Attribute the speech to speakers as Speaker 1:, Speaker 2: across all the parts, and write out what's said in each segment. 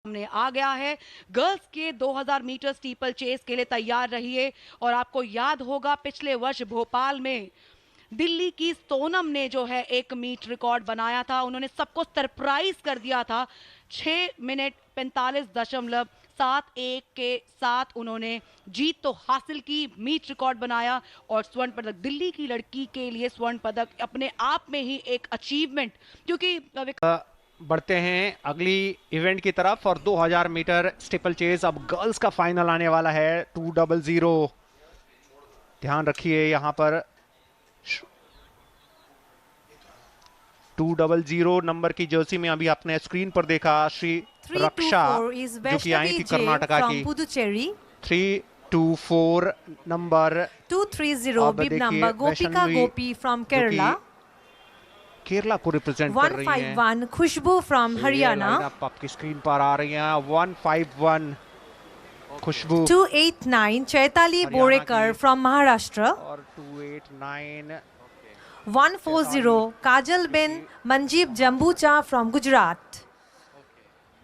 Speaker 1: सामने आ गया है। गर्ल्स के 2000 मीटर स्टीपल चेस के लिए तैयार रहिए। और आपको याद होगा पिछले वर्ष भोपाल में दिल्ली की सोनम ने जो है 1 मीट रिकॉर्ड बनाया था। उन्होंने सबको सरप्राइज कर दिया था। 6 मिनट 45.71 के साथ उन्होंने जीत तो हासिल की, मीट रिकॉर्ड बनाया और स्वर्ण पदक। दिल्ली की लड़की के लिए स्वर्ण पदक अपने आप में ही एक अचीवमेंट, क्योंकि
Speaker 2: बढ़ते हैं अगली इवेंट की तरफ और 2000 मीटर स्टीपल चेस अब गर्ल्स का फाइनल आने वाला है। 200 ध्यान रखिए यहाँ पर 200 नंबर की जर्सी में अभी आपने स्क्रीन पर देखा श्री रक्षा जो कि आई थी कर्नाटका की। 324 number
Speaker 3: 230 bib number Gopika Gopi from Kerala.
Speaker 2: Kerala को रिप्रेजेंट कर रही हैं।
Speaker 3: 151 खुशबू फ्रॉम हरियाणा।
Speaker 2: आपकी स्क्रीन पर आ रही हैं। 151 खुशबू।
Speaker 3: 289 चैताली बोरेकर फ्रॉम महाराष्ट्र।
Speaker 2: और 289
Speaker 3: 140 Kajal Ben Manjib Jambucha from Gujarat.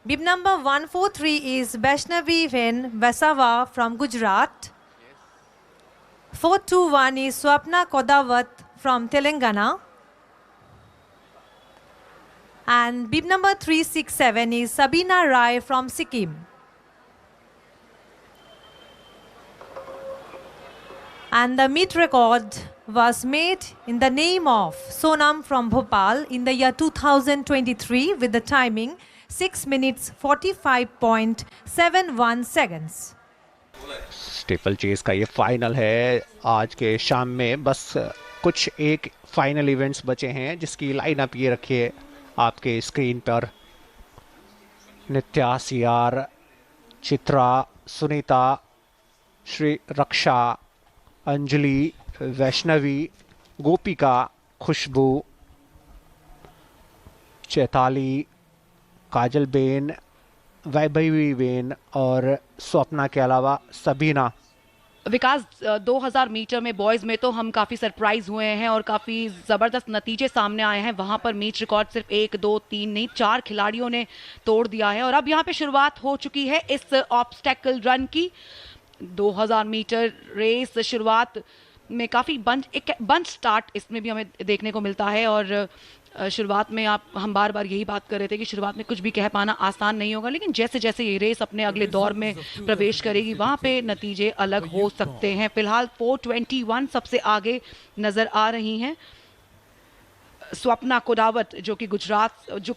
Speaker 3: Bib number 143 is Vaishnavi Ven Vasawa from Gujarat. 421 is Swapna Kodawat from Telangana. And bib number 367 is Sabina Rai from Sikkim. And the meet record was made in the name of Sonam from Bhopal in the year 2023 with the timing 6 minutes 45.71 seconds.
Speaker 2: Steeple chess का ये final है आज के शाम में। बस कुछ एक फाइनल इवेंट्स बचे हैं जिसकी लाइनअप ये रखिए आपके स्क्रीन पर। नित्या, सियार, चित्रा, सुनीता, श्री रक्षा, अंजलि, वैष्णवी, गोपिका, खुशबू, चैताली, काजल बेन, वैभवी बेन और स्वप्ना के अलावा सबीना।
Speaker 1: विकास 2000 मीटर में बॉयज़ में तो हम काफ़ी सरप्राइज हुए हैं और काफ़ी ज़बरदस्त नतीजे सामने आए हैं। वहाँ पर मीट रिकॉर्ड सिर्फ 1, 2, 3 नहीं 4 खिलाड़ियों ने तोड़ दिया है। और अब यहाँ पे शुरुआत हो चुकी है इस ऑब्स्टेकल रन की। 2000 मीटर रेस शुरुआत में काफ़ी बंच स्टार्ट इसमें भी हमें देखने को मिलता है। और शुरुआत में हम बार बार यही बात कर रहे थे कि शुरुआत में कुछ भी कह पाना आसान नहीं होगा, लेकिन जैसे जैसे ये रेस अपने अगले दौर में प्रवेश करेगी वहाँ पे नतीजे अलग हो सकते हैं। फिलहाल 421 सबसे आगे नज़र आ रही हैं। स्वप्ना कोडावत जो कि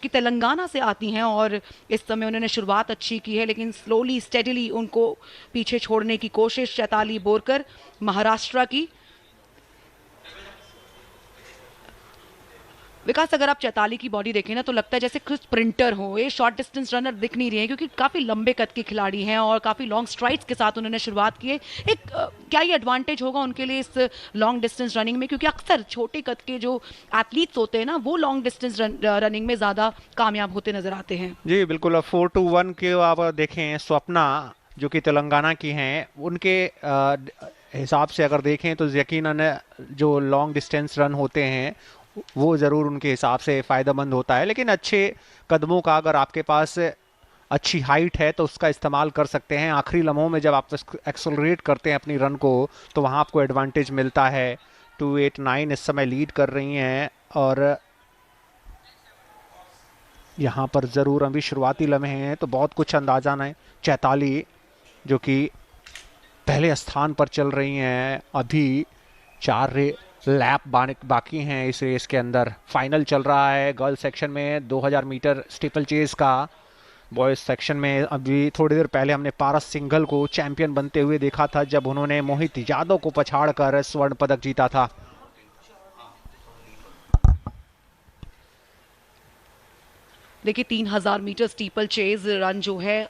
Speaker 1: तेलंगाना से आती हैं और इस समय उन्होंने शुरुआत अच्छी की है, लेकिन स्लोली स्टेडीली उनको पीछे छोड़ने की कोशिश चैताली बोरकर महाराष्ट्र की। विकास अगर आप चैताली की बॉडी देखें ना तो लगता है जैसे कुछ स्प्रिंटर हो। ये शॉर्ट डिस्टेंस रनर दिख नहीं रहे हैं क्योंकि काफ़ी लंबे कद के खिलाड़ी हैं और काफ़ी लॉन्ग स्ट्राइड्स के साथ उन्होंने शुरुआत की है। क्या ये एडवांटेज होगा उनके लिए इस लॉन्ग डिस्टेंस रनिंग में, क्योंकि अक्सर छोटे कद के जो एथलीट्स होते हैं ना वो लॉन्ग डिस्टेंस रनिंग में ज़्यादा कामयाब होते नजर आते हैं।
Speaker 2: जी बिल्कुल। 421 के आप देखें स्वप्ना जो कि तेलंगाना की हैं, उनके हिसाब से अगर देखें तो यकीनन जो लॉन्ग डिस्टेंस रन होते हैं वो ज़रूर उनके हिसाब से फ़ायदेमंद होता है। लेकिन अच्छे कदमों का अगर आपके पास अच्छी हाइट है तो उसका इस्तेमाल कर सकते हैं। आखिरी लम्हों में जब आप एक्सेलरेट करते हैं अपनी रन को तो वहाँ आपको एडवांटेज मिलता है। 289 इस समय लीड कर रही हैं और यहाँ पर ज़रूर अभी शुरुआती लम्हे हैं तो बहुत कुछ अंदाजा नहीं। चैताली जो कि पहले स्थान पर चल रही हैं, अभी 4 लैप बाकी हैं इस रेस के अंदर। फाइनल चल रहा है गर्ल्स सेक्शन में 2000 मीटर स्टीपल चेस का। बॉयज सेक्शन में अभी थोड़ी देर पहले हमने पारस सिंघल को चैंपियन बनते हुए देखा था जब उन्होंने मोहित यादव को पछाड़कर स्वर्ण पदक जीता था।
Speaker 1: देखिए 3000 मीटर स्टीपल चेज रन जो है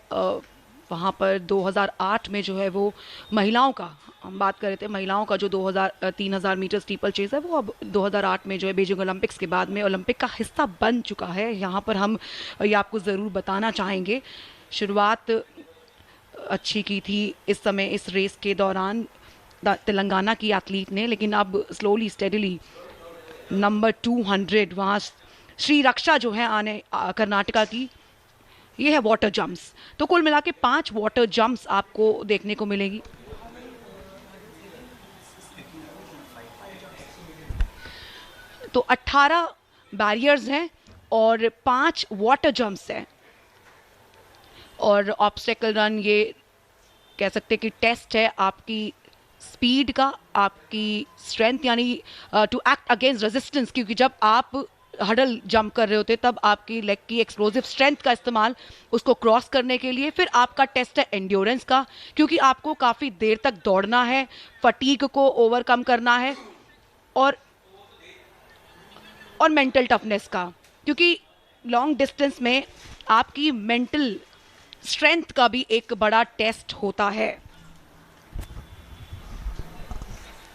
Speaker 1: वहाँ पर 2008 में जो है वो महिलाओं का, हम बात कर रहे थे महिलाओं का जो 3000 मीटर स्टीपल चेज है वो अब 2008 में जो है बीजिंग ओलंपिक्स के बाद में ओलंपिक का हिस्सा बन चुका है। यहाँ पर हम ये आपको ज़रूर बताना चाहेंगे। शुरुआत अच्छी की थी इस समय इस रेस के दौरान तेलंगाना की एथलीट ने, लेकिन अब स्लोली स्टेडीली नंबर 200 वहाँ श्री रक्षा जो है कर्नाटका की ये है वाटर जंप्स। तो कुल मिला के 5 वाटर जंप्स आपको देखने को मिलेगी। तो 18 बैरियर्स हैं और 5 वाटर जंप्स हैं। और ऑब्स्टेकल रन ये कह सकते कि टेस्ट है आपकी स्पीड का, आपकी स्ट्रेंथ, यानी टू एक्ट अगेंस्ट रेजिस्टेंस, क्योंकि जब आप हडल जंप कर रहे होते तब आपकी लेग की एक्सप्लोसिव स्ट्रेंथ का इस्तेमाल उसको क्रॉस करने के लिए। फिर आपका टेस्ट है एंड्योरेंस का, क्योंकि आपको काफ़ी देर तक दौड़ना है, फटीग को ओवरकम करना है, और मेंटल टफनेस का, क्योंकि लॉन्ग डिस्टेंस में आपकी मेंटल स्ट्रेंथ का भी एक बड़ा टेस्ट होता है।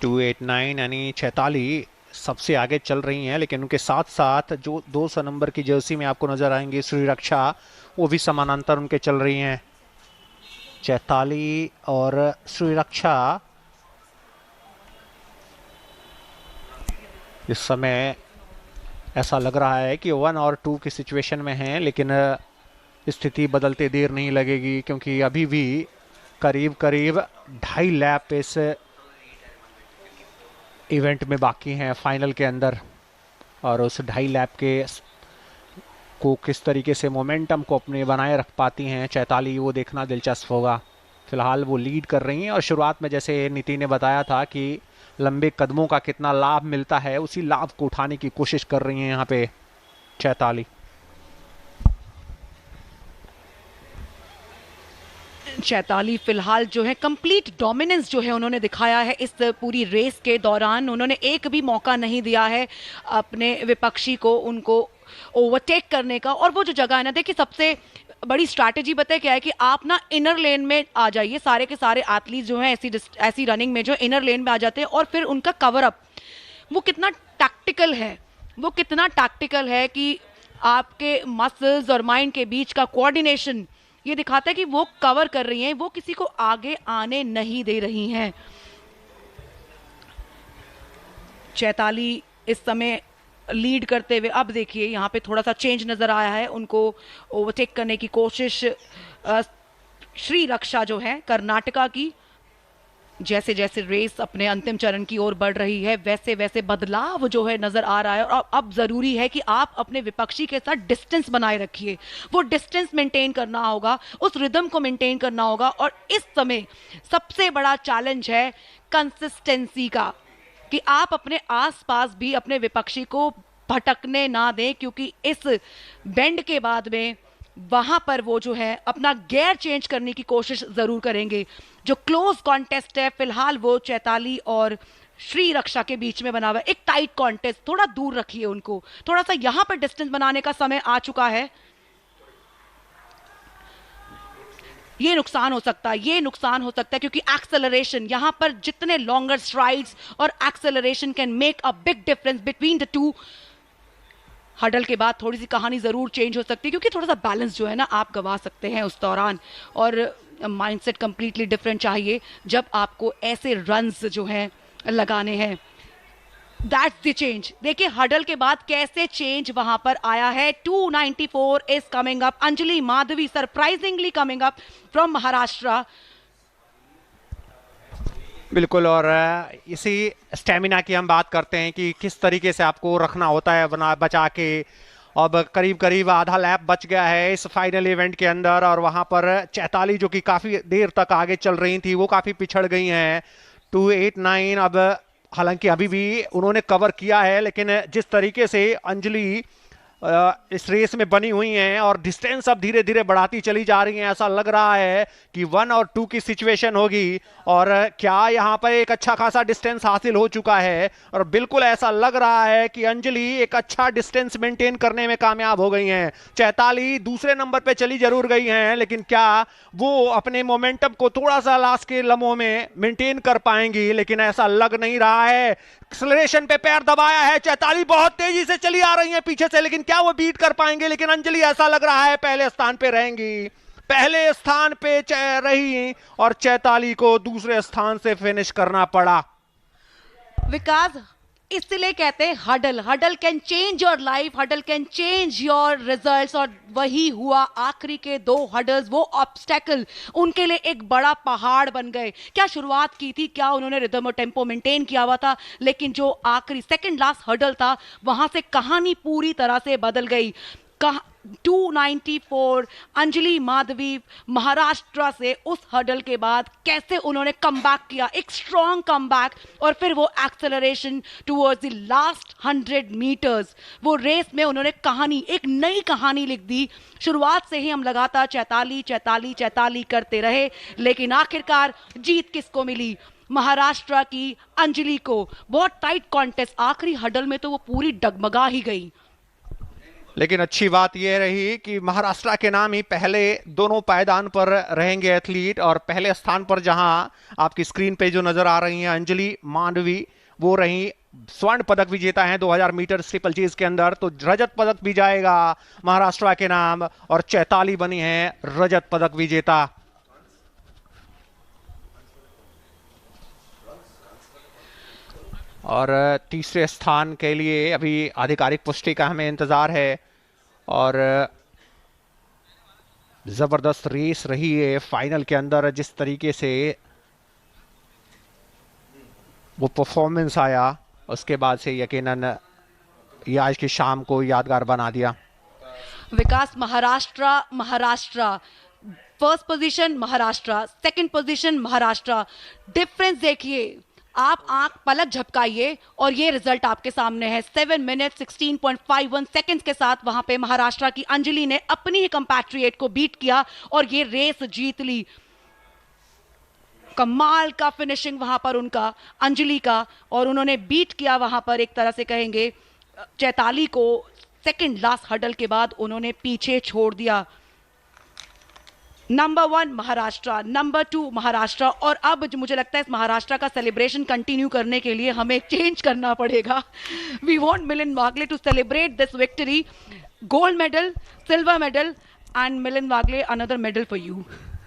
Speaker 2: 289 यानी चैताली सबसे आगे चल रही हैं, लेकिन उनके साथ साथ जो 200 नंबर की जर्सी में आपको नजर आएंगे श्रीरक्षा, वो भी समानांतर उनके चल रही हैं। चैताली और श्रीरक्षा इस समय ऐसा लग रहा है कि 1 और 2 की सिचुएशन में हैं, लेकिन स्थिति बदलते देर नहीं लगेगी, क्योंकि अभी भी करीब करीब 2.5 लैप इस इवेंट में बाकी हैं फाइनल के अंदर। और उस 2.5 लैप के को किस तरीके से मोमेंटम को अपने बनाए रख पाती हैं चैताली, वो देखना दिलचस्प होगा। फिलहाल वो लीड कर रही हैं और शुरुआत में जैसे नीति ने बताया था कि लंबे कदमों का कितना लाभ मिलता है, उसी लाभ को उठाने की कोशिश कर रही हैं यहाँ पे चैताली।
Speaker 1: चैताली फिलहाल जो है कंप्लीट डोमिनेंस जो है उन्होंने दिखाया है इस पूरी रेस के दौरान। उन्होंने एक भी मौका नहीं दिया है अपने विपक्षी को उनको ओवरटेक करने का। और वो जो जगह है ना, देखिए सबसे बड़ी स्ट्रैटेजी बताए क्या है कि आप ना इनर लेन में आ जाइए। सारे के सारे एथलीट जो हैं ऐसी रनिंग में जो इनर लेन में आ जाते हैं, और फिर उनका कवर अप वो कितना टैक्टिकल है, वो कितना टैक्टिकल है कि आपके मसल्स और माइंड के बीच का कोऑर्डिनेशन ये दिखाता है कि वो कवर कर रही हैं, वो किसी को आगे आने नहीं दे रही हैं। चैताली इस समय लीड करते हुए, अब देखिए यहाँ पे थोड़ा सा चेंज नजर आया है, उनको ओवरटेक करने की कोशिश श्रीरक्षा जो है कर्नाटका की। जैसे जैसे रेस अपने अंतिम चरण की ओर बढ़ रही है वैसे वैसे बदलाव जो है नजर आ रहा है। और अब जरूरी है कि आप अपने विपक्षी के साथ डिस्टेंस बनाए रखिए, वो डिस्टेंस मेंटेन करना होगा, उस रिदम को मेंटेन करना होगा। और इस समय सबसे बड़ा चैलेंज है कंसिस्टेंसी का, कि आप अपने आसपास भी अपने विपक्षी को भटकने ना दें, क्योंकि इस बेंड के बाद में वहां पर वो जो है अपना गियर चेंज करने की कोशिश जरूर करेंगे। जो क्लोज कॉन्टेस्ट है फिलहाल वो चैताली और श्रीरक्षा के बीच में बना हुआ है, एक टाइट कॉन्टेस्ट। थोड़ा दूर रखिए उनको, थोड़ा सा यहां पर डिस्टेंस बनाने का समय आ चुका है। ये नुकसान हो सकता है, ये नुकसान हो सकता है, क्योंकि एक्सेलरेशन यहां पर जितने लॉन्गर स्ट्राइड्स और acceleration can make a big difference between the two. Hurdle के बाद थोड़ी सी कहानी जरूर चेंज हो सकती है, क्योंकि थोड़ा सा बैलेंस जो है ना आप गवा सकते हैं उस दौरान। और माइंडसेट कंप्लीटली डिफरेंट चाहिए जब आपको ऐसे रन्स जो हैं लगाने हैं। That's the change. देखिए हडल के बाद कैसे चेंज वहां पर आया है। 294 is coming up. Anjali Madhavi surprisingly coming up from Maharashtra.
Speaker 2: बिल्कुल, और इसी स्टेमिना की हम बात करते हैं कि किस तरीके से आपको रखना होता है बचा के। अब करीब करीब आधा लैप बच गया है इस फाइनल इवेंट के अंदर, और वहां पर चैताली जो कि काफी देर तक आगे चल रही थी वो काफी पिछड़ गई हैं। 289 अब हालांकि अभी भी उन्होंने कवर किया है, लेकिन जिस तरीके से अंजलि इस रेस में बनी हुई हैं और डिस्टेंस अब धीरे धीरे बढ़ाती चली जा रही हैं, ऐसा लग रहा है कि 1 और 2 की सिचुएशन होगी। और क्या यहां पर एक अच्छा खासा डिस्टेंस हासिल हो चुका है, और बिल्कुल ऐसा लग रहा है कि अंजलि एक अच्छा डिस्टेंस मेंटेन करने में कामयाब हो गई हैं। चैताली दूसरे नंबर पे चली जरूर गई हैं, लेकिन क्या वो अपने मोमेंटम को थोड़ा सा लास्ट के लम्हों में मेंटेन कर पाएंगी, लेकिन ऐसा लग नहीं रहा है। एक्सेलरेशन पे पैर दबाया है, चैताली बहुत तेजी से चली आ रही है पीछे से, लेकिन क्या वो बीट कर पाएंगे। लेकिन अंजलि ऐसा लग रहा है पहले स्थान पे रहेंगी, पहले स्थान पे रही, और चैताली को दूसरे स्थान से फिनिश करना पड़ा।
Speaker 1: विकास इसलिए कहते हैं hurdle, hurdle can change your life, hurdle can change your results. और वही हुआ, आखिरी के 2 हडल्स, वो ऑब्स्टेकल उनके लिए एक बड़ा पहाड़ बन गए। क्या शुरुआत की थी, क्या उन्होंने रिदम और टेम्पो मेंटेन किया हुआ था, लेकिन जो आखिरी सेकंड लास्ट हडल था, वहां से कहानी पूरी तरह से बदल गई। 294 अंजलि माधवी महाराष्ट्र से उस हडल के बाद कैसे उन्होंने कमबैक किया, एक स्ट्रॉन्ग कमबैक, और फिर वो acceleration towards the last 100 meters. वो रेस में उन्होंने कहानी, एक नई कहानी लिख दी। शुरुआत से ही हम लगातार चैताली चैताली चैताली करते रहे, लेकिन आखिरकार जीत किसको मिली? महाराष्ट्र की अंजलि को। बहुत टाइट कॉन्टेस्ट, आखिरी हडल में तो वो पूरी डगमगा ही गई।
Speaker 2: लेकिन अच्छी बात यह रही कि महाराष्ट्र के नाम ही पहले दोनों पायदान पर रहेंगे एथलीट, और पहले स्थान पर जहां आपकी स्क्रीन पे जो नजर आ रही हैं अंजलि मांडवी, वो रही स्वर्ण पदक विजेता हैं 2000 मीटर स्टीपल चेज के अंदर। तो रजत पदक भी जाएगा महाराष्ट्र के नाम, और चैताली बनी है रजत पदक विजेता। और तीसरे स्थान के लिए अभी आधिकारिक पुष्टि का हमें इंतजार है, और जबरदस्त रेस रही है फाइनल के अंदर। जिस तरीके से वो परफॉर्मेंस आया, उसके बाद से यकीनन ये आज की शाम को यादगार बना दिया।
Speaker 1: Vikas, Maharashtra first position, Maharashtra second position, Maharashtra. Difference देखिए, आप आंख पलक झपकाइए और ये रिजल्ट आपके सामने है। 7 मिनट 16.51 सेकंड्स के साथ वहां पे महाराष्ट्र की अंजलि ने अपनी ही कंपैट्रिएट को बीट किया और ये रेस जीत ली। कमाल का फिनिशिंग वहां पर उनका, अंजलि का, और उन्होंने बीट किया वहां पर एक तरह से कहेंगे चैताली को। सेकंड लास्ट हडल के बाद उन्होंने पीछे छोड़ दिया। Number 1 Maharashtra, number 2 Maharashtra. और अब जो मुझे लगता है इस महाराष्ट्र का सेलिब्रेशन कंटिन्यू करने के लिए हमें चेंज करना पड़ेगा। We want Milind Wagle to celebrate this victory. Gold medal, silver medal, and Milind Wagle, another medal for you.